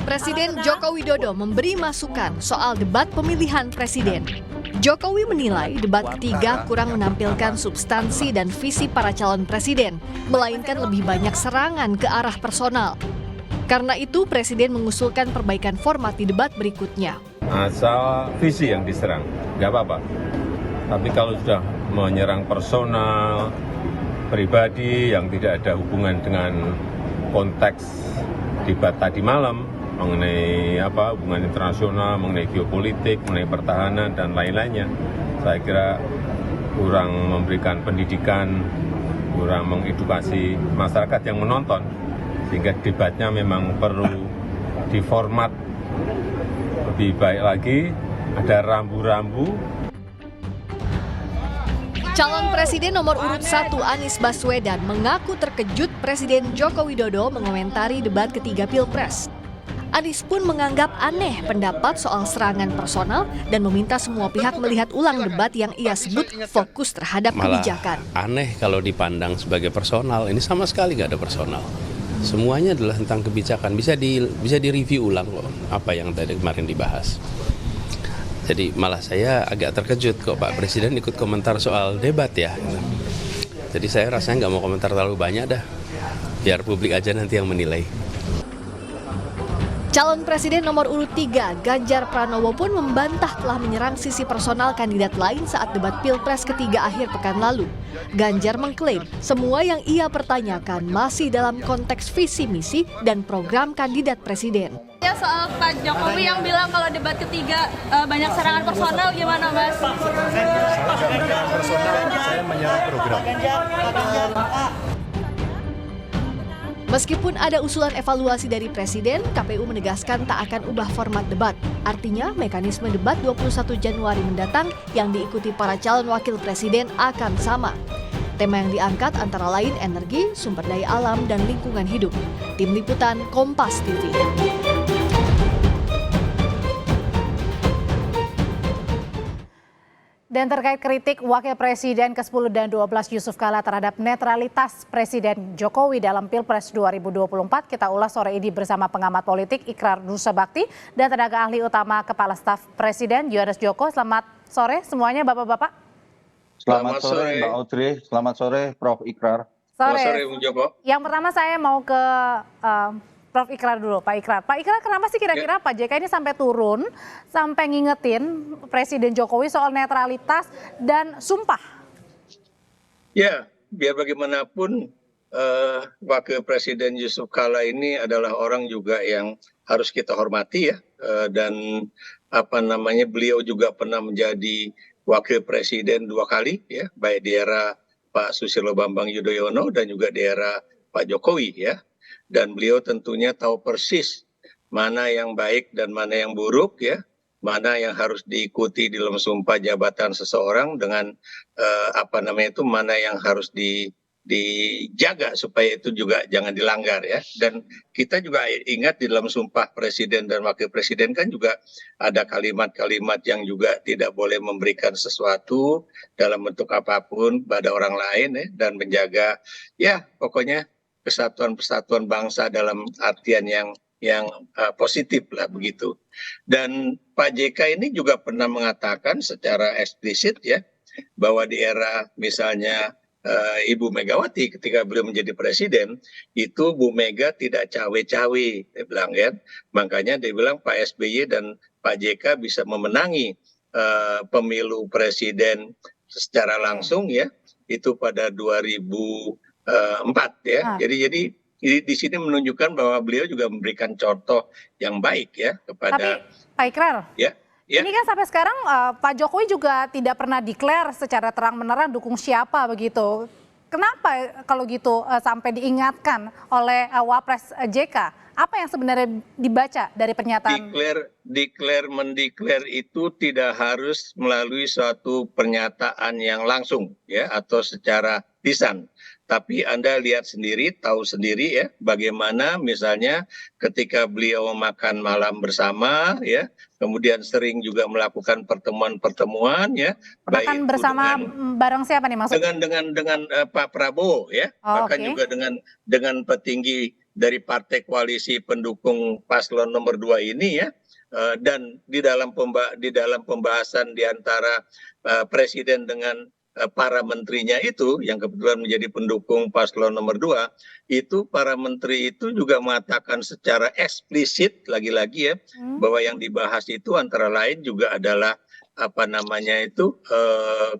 Presiden Joko Widodo memberi masukan soal debat pemilihan presiden. Jokowi menilai debat ketiga kurang menampilkan substansi dan visi para calon presiden, melainkan lebih banyak serangan ke arah personal. Karena itu, Presiden mengusulkan perbaikan format di debat berikutnya. Asal visi yang diserang, nggak apa-apa. Tapi kalau sudah menyerang personal, pribadi yang tidak ada hubungan dengan konteks debat tadi malam, mengenai hubungan internasional, mengenai geopolitik, mengenai pertahanan, dan lain-lainnya, saya kira kurang memberikan pendidikan, kurang mengedukasi masyarakat yang menonton, sehingga debatnya memang perlu diformat lebih baik lagi, ada rambu-rambu. Calon Presiden nomor urut 1 Anies Baswedan mengaku terkejut Presiden Joko Widodo mengomentari debat ketiga Pilpres. Anies pun menganggap aneh pendapat soal serangan personal dan meminta semua pihak melihat ulang debat yang ia sebut fokus terhadap kebijakan. Aneh kalau dipandang sebagai personal, ini sama sekali nggak ada personal. Semuanya adalah tentang kebijakan, bisa direview ulang kok apa yang tadi kemarin dibahas. Jadi malah saya agak terkejut kok Pak Presiden ikut komentar soal debat ya. Jadi saya rasanya nggak mau komentar terlalu banyak dah, biar publik aja nanti yang menilai. Calon Presiden nomor urut 3, Ganjar Pranowo pun membantah telah menyerang sisi personal kandidat lain saat debat Pilpres ketiga akhir pekan lalu. Ganjar mengklaim semua yang ia pertanyakan masih dalam konteks visi misi dan program kandidat presiden. Ya, soal Pak Jokowi yang bilang kalau debat ketiga banyak serangan personal, gimana Mas? Saya personal, saya menyerang program. Meskipun ada usulan evaluasi dari Presiden, KPU menegaskan tak akan ubah format debat. Artinya, mekanisme debat 21 Januari mendatang yang diikuti para calon wakil presiden akan sama. Tema yang diangkat antara lain energi, sumber daya alam, dan lingkungan hidup. Tim Liputan Kompas TV. Dan terkait kritik Wakil Presiden ke-10 dan 12 Yusuf Kala terhadap netralitas Presiden Jokowi dalam Pilpres 2024, kita ulas sore ini bersama pengamat politik Ikrar Nusa Bakti dan tenaga ahli utama Kepala Staf Presiden Yohanes Joko. Selamat sore semuanya Bapak-Bapak. Selamat sore Mbak Audrey, selamat sore Prof. Ikrar. Selamat sore Bung Joko. Yang pertama saya mau ke Prof. Ikrar dulu, Pak Ikrar. Pak Ikrar, kenapa sih kira-kira Pak JK ini sampai turun, sampai ngingetin Presiden Jokowi soal netralitas dan sumpah? Ya, biar bagaimanapun Wakil Presiden Yusuf Kala ini adalah orang juga yang harus kita hormati ya, dan beliau juga pernah menjadi Wakil Presiden 2 kali ya, baik di era Pak Susilo Bambang Yudhoyono dan juga di era Pak Jokowi ya. Dan beliau tentunya tahu persis mana yang baik dan mana yang buruk ya, mana yang harus diikuti di dalam sumpah jabatan seseorang dengan mana yang harus dijaga supaya itu juga jangan dilanggar ya. Dan kita juga ingat di dalam sumpah presiden dan wakil presiden kan juga ada kalimat-kalimat yang juga tidak boleh memberikan sesuatu dalam bentuk apapun pada orang lain ya, dan menjaga ya pokoknya persatuan bangsa dalam artian yang positif lah begitu. Dan Pak JK ini juga pernah mengatakan secara eksplisit ya bahwa di era misalnya Ibu Megawati ketika beliau menjadi presiden itu Bu Mega tidak cawe-cawe, dia bilang ya. Makanya dia bilang Pak SBY dan Pak JK bisa memenangi pemilu presiden secara langsung ya itu pada 2004 ya. Jadi di sini menunjukkan bahwa beliau juga memberikan contoh yang baik ya kepada. Tapi Pak Ikrar, ya. Ini kan sampai sekarang Pak Jokowi juga tidak pernah declare secara terang-menerang dukung siapa begitu. Kenapa kalau gitu sampai diingatkan oleh Wapres JK? Apa yang sebenarnya dibaca dari pernyataan? Mendeklar itu tidak harus melalui suatu pernyataan yang langsung ya atau secara lisan. Tapi Anda lihat sendiri, tahu sendiri ya bagaimana misalnya ketika beliau makan malam bersama ya, kemudian sering juga melakukan pertemuan-pertemuan ya. Makan bersama bareng siapa nih maksudnya? Dengan Pak Prabowo ya, bahkan juga dengan petinggi dari partai koalisi pendukung paslon nomor 2 ini ya. Dan di dalam pembahasan di antara presiden dengan para menterinya itu yang kebetulan menjadi pendukung paslon nomor 2, itu para menteri itu juga mengatakan secara eksplisit lagi-lagi ya bahwa yang dibahas itu antara lain juga adalah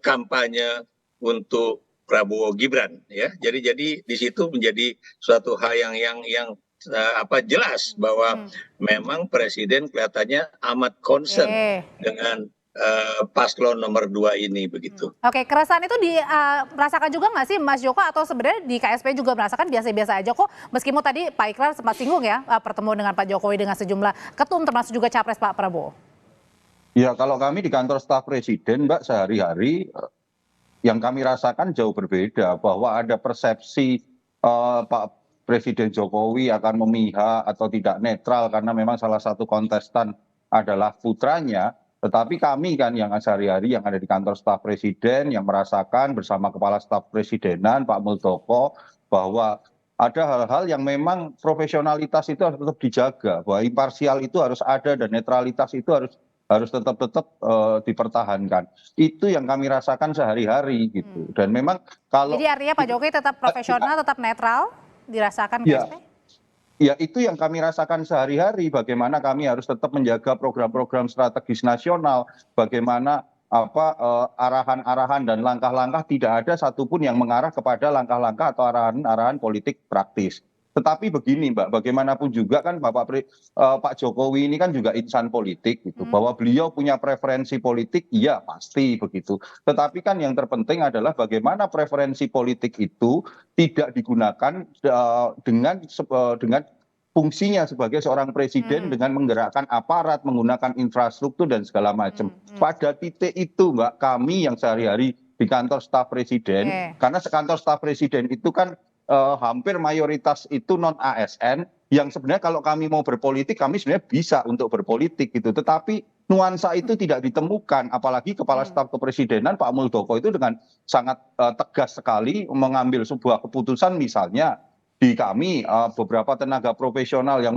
kampanye untuk Prabowo Gibran ya. Jadi di situ menjadi suatu hal yang jelas bahwa memang presiden kelihatannya amat concern dengan paslon nomor 2 ini begitu. Oke, keresahan itu merasakan juga nggak sih Mas Joko, atau sebenarnya di KSP juga merasakan biasa-biasa aja kok, meskipun tadi Pak Ikrar sempat singgung ya pertemuan dengan Pak Jokowi dengan sejumlah ketum termasuk juga capres Pak Prabowo. Ya, kalau kami di kantor staf presiden, Mbak, sehari-hari yang kami rasakan jauh berbeda, bahwa ada persepsi Pak Presiden Jokowi akan memihak atau tidak netral karena memang salah satu kontestan adalah putranya. Tetapi kami kan yang sehari-hari yang ada di kantor staf presiden yang merasakan bersama Kepala Staf Presidenan Pak Muldoko bahwa ada hal-hal yang memang profesionalitas itu harus tetap dijaga, bahwa imparsial itu harus ada dan netralitas itu harus tetap dipertahankan. Itu yang kami rasakan sehari-hari gitu. Dan memang kalau jadi artinya Pak Jokowi tetap profesional, tetap netral dirasakan KSP? Ya, itu yang kami rasakan sehari-hari, bagaimana kami harus tetap menjaga program-program strategis nasional, bagaimana arahan-arahan dan langkah-langkah tidak ada satupun yang mengarah kepada langkah-langkah atau arahan-arahan politik praktis. Tetapi begini Mbak, bagaimanapun juga kan Pak Jokowi ini kan juga insan politik gitu, bahwa beliau punya preferensi politik, iya pasti begitu. Tetapi kan yang terpenting adalah bagaimana preferensi politik itu tidak digunakan dengan fungsinya sebagai seorang presiden dengan menggerakkan aparat, menggunakan infrastruktur dan segala macam. Pada titik itu Mbak, kami yang sehari-hari di kantor staf presiden, karena kantor staf presiden itu kan hampir mayoritas itu non ASN, yang sebenarnya kalau kami mau berpolitik kami sebenarnya bisa untuk berpolitik gitu, tetapi nuansa itu tidak ditemukan, apalagi Kepala Staf Kepresidenan Pak Muldoko itu dengan sangat tegas sekali mengambil sebuah keputusan, misalnya di kami beberapa tenaga profesional yang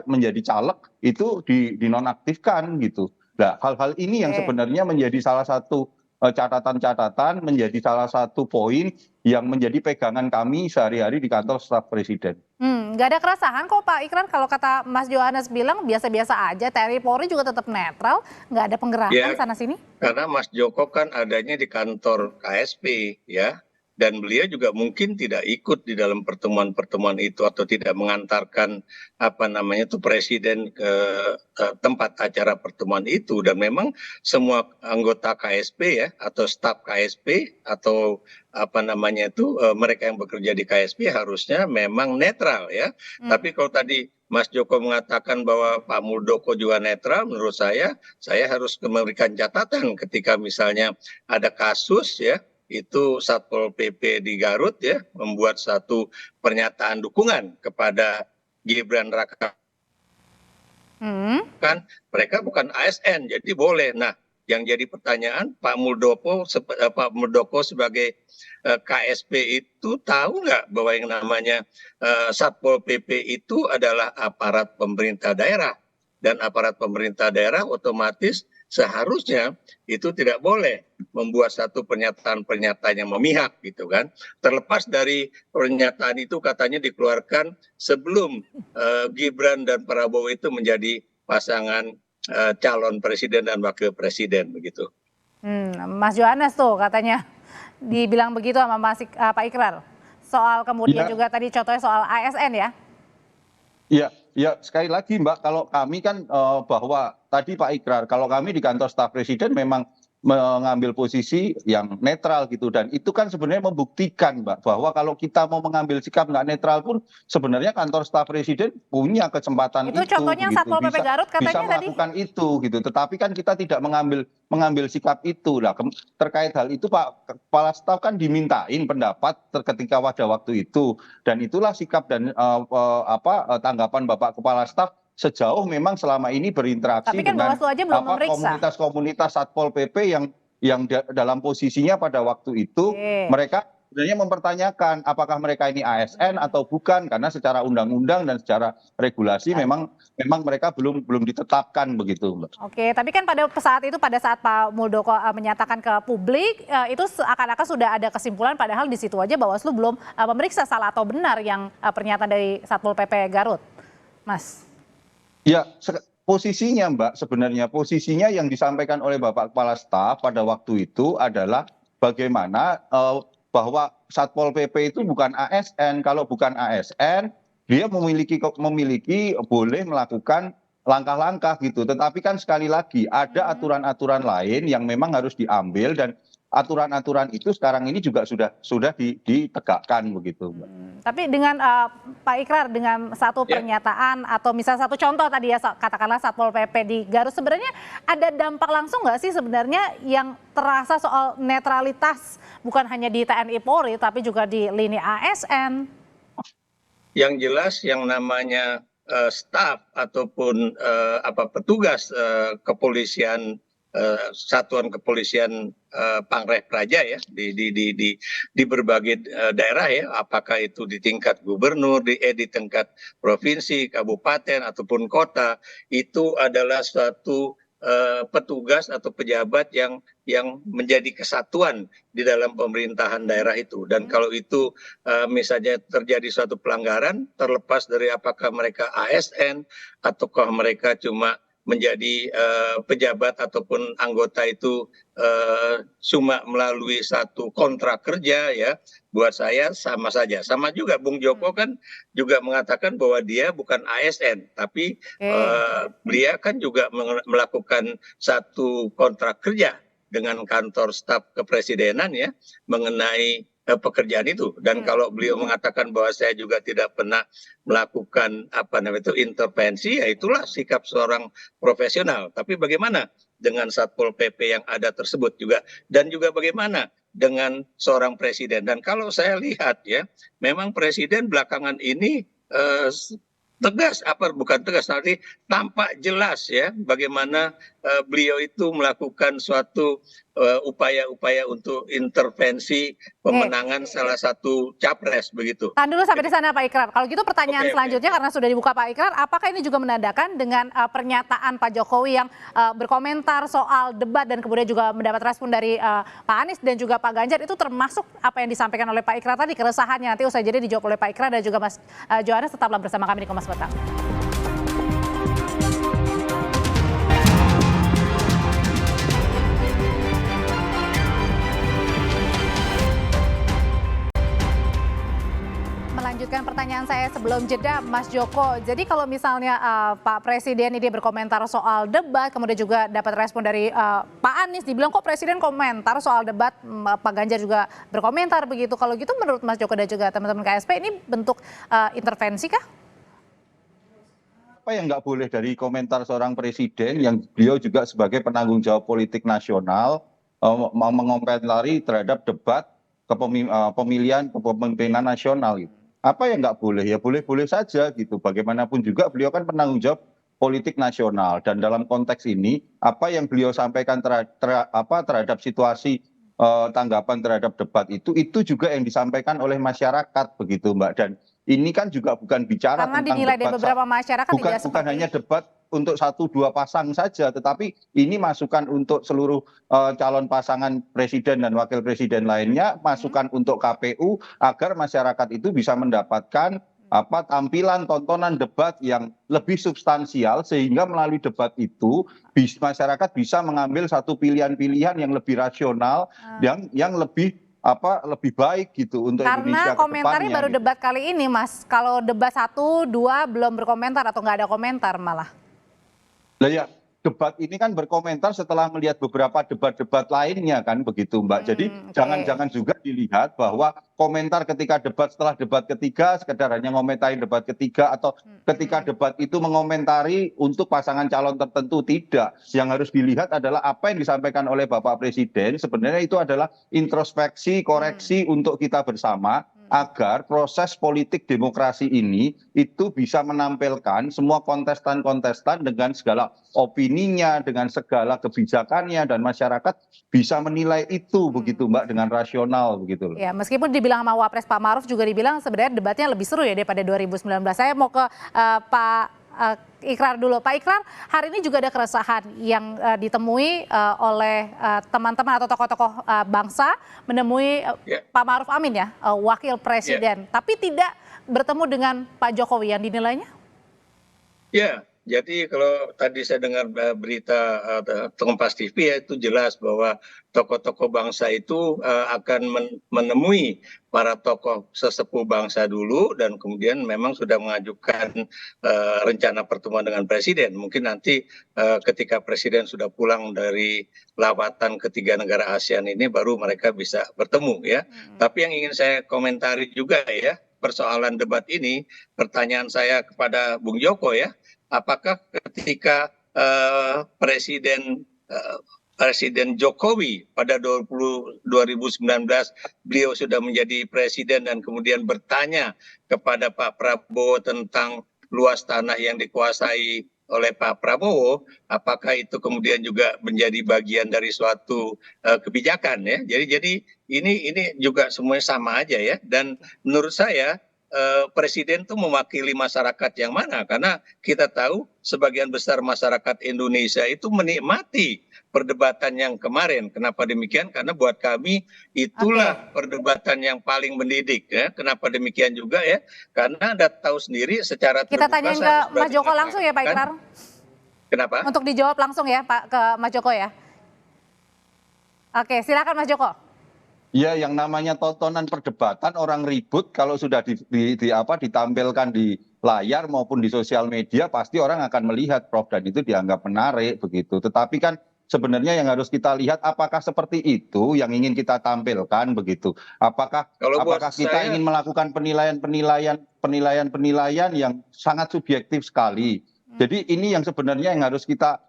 menjadi caleg itu dinonaktifkan gitu. Nah, hal-hal ini yang sebenarnya menjadi salah satu catatan-catatan, menjadi salah satu poin yang menjadi pegangan kami sehari-hari di kantor staf presiden. Nggak ada keresahan kok Pak Ikrar, kalau kata Mas Johannes bilang biasa-biasa aja, TNI Polri juga tetap netral, nggak ada penggerakan sana-sini? Karena Mas Joko kan adanya di kantor KSP ya, dan beliau juga mungkin tidak ikut di dalam pertemuan-pertemuan itu atau tidak mengantarkan presiden ke tempat acara pertemuan itu. Dan memang semua anggota KSP ya atau staf KSP atau mereka yang bekerja di KSP harusnya memang netral ya. Tapi kalau tadi Mas Joko mengatakan bahwa Pak Muldoko juga netral, menurut saya harus memberikan catatan ketika misalnya ada kasus ya, itu Satpol PP di Garut ya membuat satu pernyataan dukungan kepada Gibran Raka. Kan mereka bukan ASN, jadi boleh. Nah, yang jadi pertanyaan, Pak Muldoko sebagai KSP itu tahu nggak bahwa yang namanya Satpol PP itu adalah aparat pemerintah daerah, dan aparat pemerintah daerah otomatis seharusnya itu tidak boleh membuat satu pernyataan yang memihak gitu kan. Terlepas dari pernyataan itu katanya dikeluarkan sebelum Gibran dan Prabowo itu menjadi pasangan calon presiden dan wakil presiden begitu. Mas Johannes tuh katanya dibilang begitu sama Pak Ikrar. Soal kemudian juga tadi contohnya soal ASN ya. Ya, sekali lagi Mbak, kalau kami kan bahwa tadi Pak Ikrar, kalau kami di kantor staf presiden memang mengambil posisi yang netral gitu, dan itu kan sebenarnya membuktikan Mbak bahwa kalau kita mau mengambil sikap nggak netral pun sebenarnya kantor staf presiden punya kesempatan itu contohnya gitu. Satpol PP Garut katanya bisa melakukan tadi itu gitu, tetapi kan kita tidak mengambil sikap itu. Nah, terkait hal itu Pak Kepala Staf kan dimintain pendapat ketika pada waktu itu, dan itulah sikap dan tanggapan Bapak Kepala Staf sejauh memang selama ini berinteraksi dengan komunitas-komunitas Satpol PP yang dalam posisinya pada waktu itu mereka sebenarnya mempertanyakan apakah mereka ini ASN atau bukan, karena secara undang-undang dan secara regulasi memang mereka belum ditetapkan begitu, Mbak. Oke, tapi kan pada saat Pak Muldoko menyatakan ke publik, itu seakan-akan sudah ada kesimpulan, padahal di situ aja Bawaslu belum memeriksa salah atau benar yang pernyataan dari Satpol PP Garut, Mas. Ya, posisinya Mbak, sebenarnya posisinya yang disampaikan oleh Bapak Kepala Staf pada waktu itu adalah bagaimana bahwa Satpol PP itu bukan ASN. Kalau bukan ASN, dia memiliki boleh melakukan langkah-langkah gitu. Tetapi kan sekali lagi ada aturan-aturan lain yang memang harus diambil, dan aturan-aturan itu sekarang ini juga sudah ditegakkan begitu, Mbak. Tapi dengan Pak Ikrar, dengan satu pernyataan atau misalnya satu contoh tadi ya, katakanlah Satpol PP di Garut, sebenarnya ada dampak langsung nggak sih sebenarnya yang terasa soal netralitas bukan hanya di TNI Polri tapi juga di lini ASN? Yang jelas yang namanya staf ataupun petugas kepolisian, satuan kepolisian Pangres Praja ya di berbagai daerah ya, apakah itu di tingkat gubernur, di tingkat provinsi, kabupaten ataupun kota, itu adalah suatu petugas atau pejabat yang menjadi kesatuan di dalam pemerintahan daerah itu. Dan kalau itu misalnya terjadi suatu pelanggaran, terlepas dari apakah mereka ASN ataukah mereka cuma menjadi pejabat ataupun anggota itu cuma melalui satu kontrak kerja ya, buat saya sama saja. Sama juga Bung Joko kan juga mengatakan bahwa dia bukan ASN, tapi beliau kan juga melakukan satu kontrak kerja dengan kantor staf kepresidenan ya mengenai pekerjaan itu. Dan kalau beliau mengatakan bahwa saya juga tidak pernah melakukan intervensi, ya itulah sikap seorang profesional. Tapi bagaimana dengan Satpol PP yang ada tersebut juga, dan juga bagaimana dengan seorang presiden? Dan kalau saya lihat ya, memang presiden belakangan ini tegas, bukan tegas, nanti tampak jelas ya bagaimana beliau itu melakukan suatu upaya-upaya untuk intervensi pemenangan salah satu capres begitu. Tahan dulu sampai di sana Pak Ikrar. Kalau gitu pertanyaan selanjutnya karena sudah dibuka Pak Ikrar, apakah ini juga menandakan dengan pernyataan Pak Jokowi yang berkomentar soal debat dan kemudian juga mendapat respon dari Pak Anies dan juga Pak Ganjar, itu termasuk apa yang disampaikan oleh Pak Ikrar tadi, keresahannya nanti usai jadi dijawab oleh Pak Ikrar dan juga Mas Johannes. Tetaplah bersama kami di Kompas Petang. Melanjutkan pertanyaan saya sebelum jeda, Mas Joko. Jadi kalau misalnya Pak Presiden ini berkomentar soal debat, kemudian juga dapat respon dari Pak Anies, dibilang kok Presiden komentar soal debat, Pak Ganjar juga berkomentar begitu. Kalau gitu menurut Mas Joko dan juga teman-teman KSP, ini bentuk intervensi kah? Apa yang nggak boleh dari komentar seorang presiden yang beliau juga sebagai penanggung jawab politik nasional mengomentari terhadap debat pemilihan kepemimpinan nasional gitu. Apa yang nggak boleh? Ya boleh-boleh saja gitu. Bagaimanapun juga beliau kan penanggung jawab politik nasional, dan dalam konteks ini apa yang beliau sampaikan terhadap situasi tanggapan terhadap debat itu juga yang disampaikan oleh masyarakat begitu, Mbak. Dan ini kan juga bukan bicara karena tentang dinilai debat, dari beberapa masyarakat bukan hanya debat untuk 1-2 pasang saja, tetapi ini masukan untuk seluruh calon pasangan presiden dan wakil presiden lainnya, masukan untuk KPU agar masyarakat itu bisa mendapatkan tampilan tontonan debat yang lebih substansial, sehingga melalui debat itu masyarakat bisa mengambil satu pilihan-pilihan yang lebih rasional, yang lebih baik gitu untuk Indonesia ke depannya. Karena komentarnya baru gitu. Debat kali ini, Mas. Kalau debat 1, 2 belum berkomentar atau nggak ada komentar malah. Nah ya, debat ini kan berkomentar setelah melihat beberapa debat-debat lainnya kan begitu, Mbak. Jadi jangan juga dilihat bahwa komentar ketika debat setelah debat ketiga sekedar hanya ngomentari debat ketiga, atau ketika debat itu mengomentari untuk pasangan calon tertentu. Tidak. Yang harus dilihat adalah apa yang disampaikan oleh Bapak Presiden sebenarnya itu adalah introspeksi, koreksi untuk kita bersama agar proses politik demokrasi ini itu bisa menampilkan semua kontestan-kontestan dengan segala opininya, dengan segala kebijakannya, dan masyarakat bisa menilai itu begitu Mbak, dengan rasional begitu loh. Ya, meskipun dibilang sama Wapres Pak Maruf juga dibilang sebenarnya debatnya lebih seru ya daripada 2019. Saya mau ke Pak Ikrar dulu. Pak Ikrar, hari ini juga ada keresahan yang ditemui oleh teman-teman atau tokoh-tokoh bangsa menemui Pak Maruf Amin ya, wakil presiden, tapi tidak bertemu dengan Pak Jokowi yang dinilainya? Ya, jadi kalau tadi saya dengar berita Kompas TV ya, itu jelas bahwa tokoh-tokoh bangsa itu akan menemui para tokoh sesepuh bangsa dulu, dan kemudian memang sudah mengajukan rencana pertemuan dengan presiden. Mungkin nanti ketika presiden sudah pulang dari lawatan ketiga negara ASEAN ini baru mereka bisa bertemu ya. Tapi yang ingin saya komentari juga ya, persoalan debat ini, pertanyaan saya kepada Bung Joko ya, apakah ketika Presiden Jokowi pada 2019 beliau sudah menjadi presiden dan kemudian bertanya kepada Pak Prabowo tentang luas tanah yang dikuasai oleh Pak Prabowo, apakah itu kemudian juga menjadi bagian dari suatu kebijakan ya. Jadi ini juga semuanya sama aja ya. Dan menurut saya presiden itu mewakili masyarakat yang mana? Karena kita tahu sebagian besar masyarakat Indonesia itu menikmati perdebatan yang kemarin. Kenapa demikian? Karena buat kami itulah perdebatan yang paling mendidik ya. Kenapa demikian juga ya? Karena Anda tahu sendiri secara kita tanyain ke Mas Joko langsung ya Pak Ikrar. Kenapa? Untuk dijawab langsung ya Pak ke Mas Joko ya. Oke, silakan Mas Joko. Ya, yang namanya tontonan perdebatan, orang ribut kalau sudah ditampilkan di layar maupun di sosial media, pasti orang akan melihat, Prof, dan itu dianggap menarik begitu. Tetapi kan sebenarnya yang harus kita lihat, apakah seperti itu yang ingin kita tampilkan begitu? Apakah kita ingin melakukan penilaian yang sangat subjektif sekali? Jadi ini yang sebenarnya yang harus kita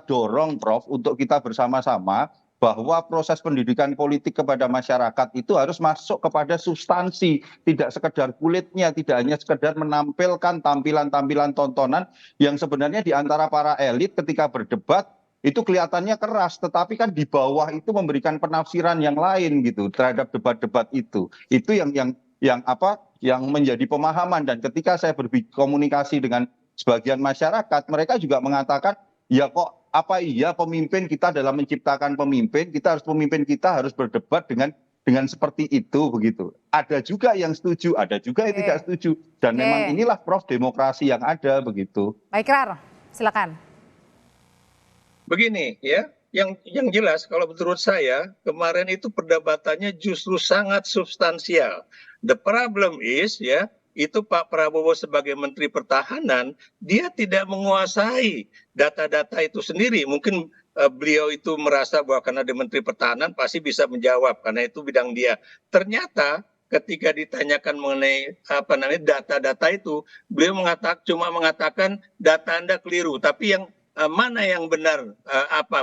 dorong, Prof, untuk kita bersama-sama, bahwa proses pendidikan politik kepada masyarakat itu harus masuk kepada substansi, tidak sekedar kulitnya, tidak hanya sekedar menampilkan tampilan-tampilan tontonan yang sebenarnya di antara para elit ketika berdebat itu kelihatannya keras, tetapi kan di bawah itu memberikan penafsiran yang lain gitu terhadap debat-debat itu. Itu yang menjadi pemahaman. Dan ketika saya berkomunikasi dengan sebagian masyarakat, mereka juga mengatakan, ya kok apa iya pemimpin kita dalam menciptakan pemimpin kita harus berdebat dengan seperti itu begitu. Ada juga yang setuju, ada juga yang tidak setuju, dan memang inilah Prof demokrasi yang ada begitu. Baik, Ikrar, silakan. Begini ya, yang jelas kalau menurut saya kemarin itu perdebatannya justru sangat substansial. The problem is ya, itu Pak Prabowo sebagai Menteri Pertahanan, dia tidak menguasai data-data itu sendiri. Mungkin beliau itu merasa bahwa karena dia Menteri Pertahanan pasti bisa menjawab, karena itu bidang dia. Ternyata ketika ditanyakan mengenai data-data itu, beliau cuma mengatakan data Anda keliru, tapi yang mana yang benar,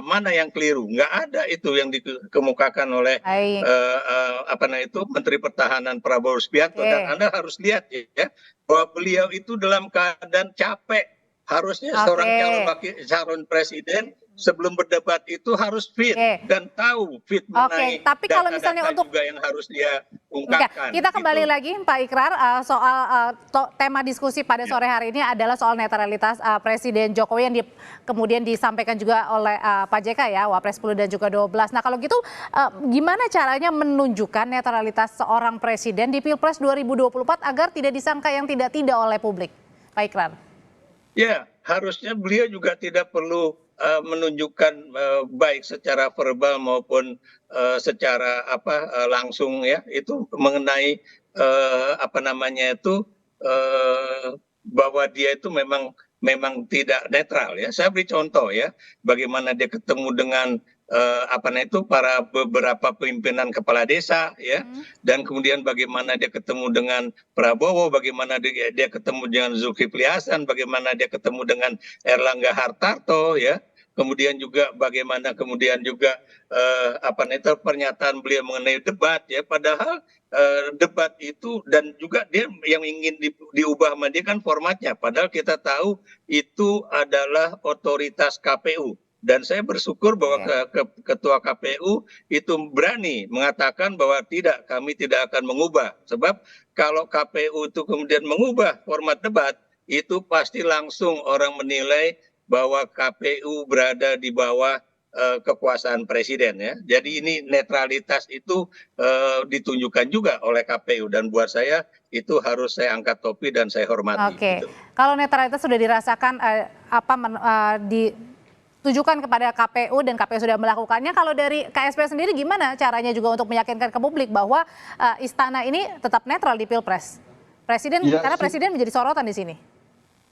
mana yang keliru, nggak ada itu yang dikemukakan oleh Menteri Pertahanan Prabowo Subianto. Dan Anda harus lihat ya bahwa beliau itu dalam keadaan capek. Harusnya seorang calon presiden sebelum berdebat itu harus fit dan tahu fit mengenai tapi kalau misalnya untuk juga yang harus dia ungkapkan. Kita kembali lagi Pak Ikrar soal tema diskusi pada sore hari ini adalah soal netralitas Presiden Jokowi yang kemudian disampaikan juga oleh Pak JK ya, Wapres 10 dan juga 12. Nah kalau gitu gimana caranya menunjukkan netralitas seorang presiden di Pilpres 2024 agar tidak disangka yang tidak-tidak oleh publik, Pak Ikrar? Ya, harusnya beliau juga tidak perlu menunjukkan baik secara verbal maupun secara langsung ya, itu mengenai bahwa dia itu memang tidak netral ya. Saya beri contoh ya, bagaimana dia ketemu dengan para beberapa pimpinan kepala desa ya, dan kemudian bagaimana dia ketemu dengan Prabowo, bagaimana dia ketemu dengan Zulkifli Hasan, bagaimana dia ketemu dengan Erlangga Hartarto ya, kemudian juga bagaimana kemudian juga pernyataan beliau mengenai debat ya, padahal debat itu dan juga dia yang ingin diubah sama dia kan formatnya, padahal kita tahu itu adalah otoritas KPU. Dan saya bersyukur bahwa ketua KPU itu berani mengatakan bahwa tidak, kami tidak akan mengubah. Sebab kalau KPU itu kemudian mengubah format debat, itu pasti langsung orang menilai bahwa KPU berada di bawah kekuasaan presiden ya. Jadi ini netralitas itu ditunjukkan juga oleh KPU, dan buat saya itu harus saya angkat topi dan saya hormati. Oke, gitu. Kalau netralitas sudah dirasakan ditujukan kepada KPU dan KPU sudah melakukannya, kalau dari KSP sendiri gimana caranya juga untuk meyakinkan ke publik bahwa istana ini tetap netral di Pilpres? Karena presiden menjadi sorotan di sini.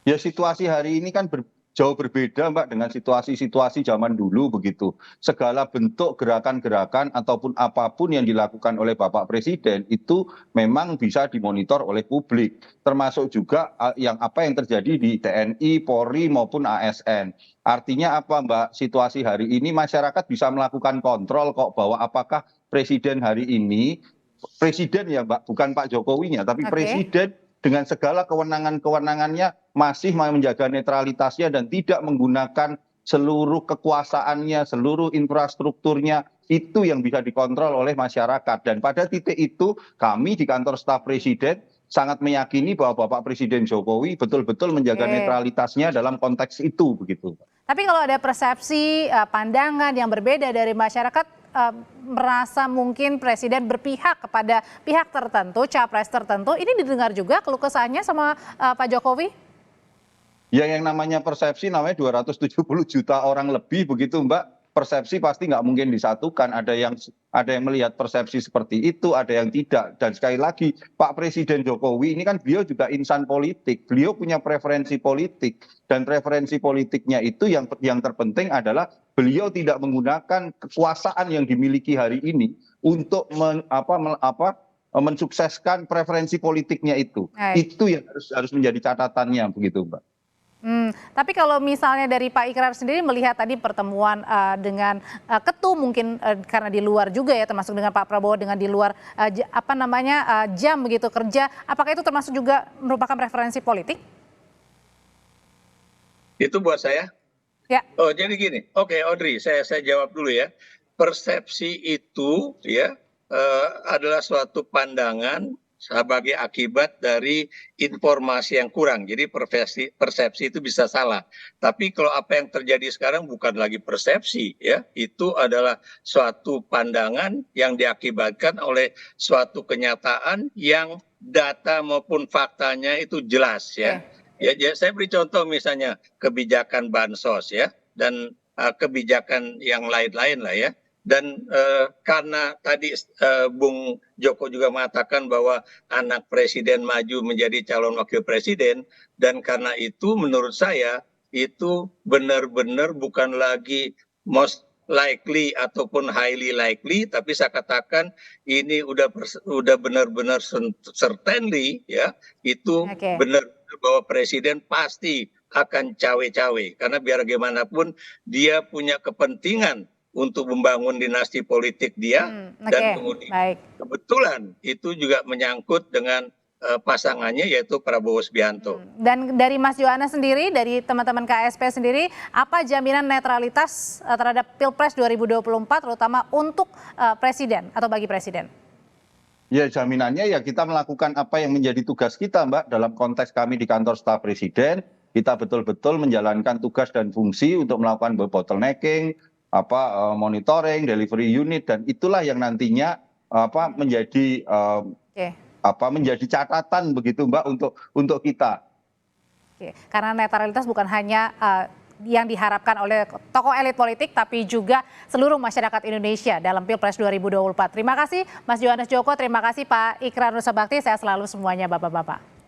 Ya, situasi hari ini kan jauh berbeda Mbak dengan situasi-situasi zaman dulu begitu. Segala bentuk gerakan-gerakan ataupun apapun yang dilakukan oleh Bapak Presiden itu memang bisa dimonitor oleh publik. Termasuk juga apa yang terjadi di TNI, Polri maupun ASN. Artinya apa Mbak? Situasi hari ini masyarakat bisa melakukan kontrol kok bahwa apakah Presiden hari ini, Presiden ya Mbak, bukan Pak Jokowinya, tapi Presiden dengan segala kewenangan-kewenangannya masih menjaga netralitasnya dan tidak menggunakan seluruh kekuasaannya, seluruh infrastrukturnya, itu yang bisa dikontrol oleh masyarakat. Dan pada titik itu kami di kantor staf Presiden sangat meyakini bahwa Bapak Presiden Jokowi betul-betul menjaga netralitasnya dalam konteks itu begitu. Tapi kalau ada persepsi, pandangan yang berbeda dari masyarakat, merasa mungkin presiden berpihak kepada pihak tertentu, capres tertentu, ini didengar juga keluh kesahnya sama Pak Jokowi? Ya, yang namanya persepsi namanya 270 juta orang lebih begitu Mbak. Persepsi pasti nggak mungkin disatukan. Ada yang melihat persepsi seperti itu, ada yang tidak. Dan sekali lagi, Pak Presiden Jokowi ini kan beliau juga insan politik. Beliau punya preferensi politik. Dan preferensi politiknya itu yang terpenting adalah beliau tidak menggunakan kekuasaan yang dimiliki hari ini untuk mensukseskan preferensi politiknya itu. Itu yang harus menjadi catatannya begitu Mbak. Tapi kalau misalnya dari Pak Ikrar sendiri melihat tadi pertemuan dengan ketum mungkin karena di luar juga ya, termasuk dengan Pak Prabowo dengan di luar jam begitu kerja, apakah itu termasuk juga merupakan preferensi politik? Itu buat saya. Ya. Oh jadi gini, oke Audrey, saya jawab dulu ya. Persepsi itu ya adalah suatu pandangan sebagai akibat dari informasi yang kurang. Jadi persepsi itu bisa salah. Tapi kalau apa yang terjadi sekarang bukan lagi persepsi ya, itu adalah suatu pandangan yang diakibatkan oleh suatu kenyataan yang data maupun faktanya itu jelas ya. Ya, saya beri contoh misalnya kebijakan bansos ya, dan kebijakan yang lain-lain lah ya. Dan karena tadi Bung Joko juga mengatakan bahwa anak presiden maju menjadi calon wakil presiden, dan karena itu menurut saya itu benar-benar bukan lagi most likely ataupun highly likely, tapi saya katakan ini udah benar-benar certainly ya, itu benar bahwa presiden pasti akan cawe-cawe, karena biar bagaimanapun dia punya kepentingan untuk membangun dinasti politik dia, dan kemudian kebetulan itu juga menyangkut dengan pasangannya yaitu Prabowo Subianto. Dan dari Mas Yohanes sendiri, dari teman-teman KSP sendiri, apa jaminan netralitas terhadap Pilpres 2024 terutama untuk presiden atau bagi presiden? Ya, jaminannya ya kita melakukan apa yang menjadi tugas kita Mbak, dalam konteks kami di kantor staf Presiden, kita betul-betul menjalankan tugas dan fungsi untuk melakukan bottlenecking, monitoring, delivery unit, dan itulah yang nantinya menjadi catatan begitu Mbak untuk kita. Karena netralitas bukan hanya yang diharapkan oleh tokoh elit politik, tapi juga seluruh masyarakat Indonesia dalam Pilpres 2024. Terima kasih Mas Yohanes Joko, terima kasih Pak Ikrar Nusa Bakti, saya selalu semuanya Bapak-Bapak.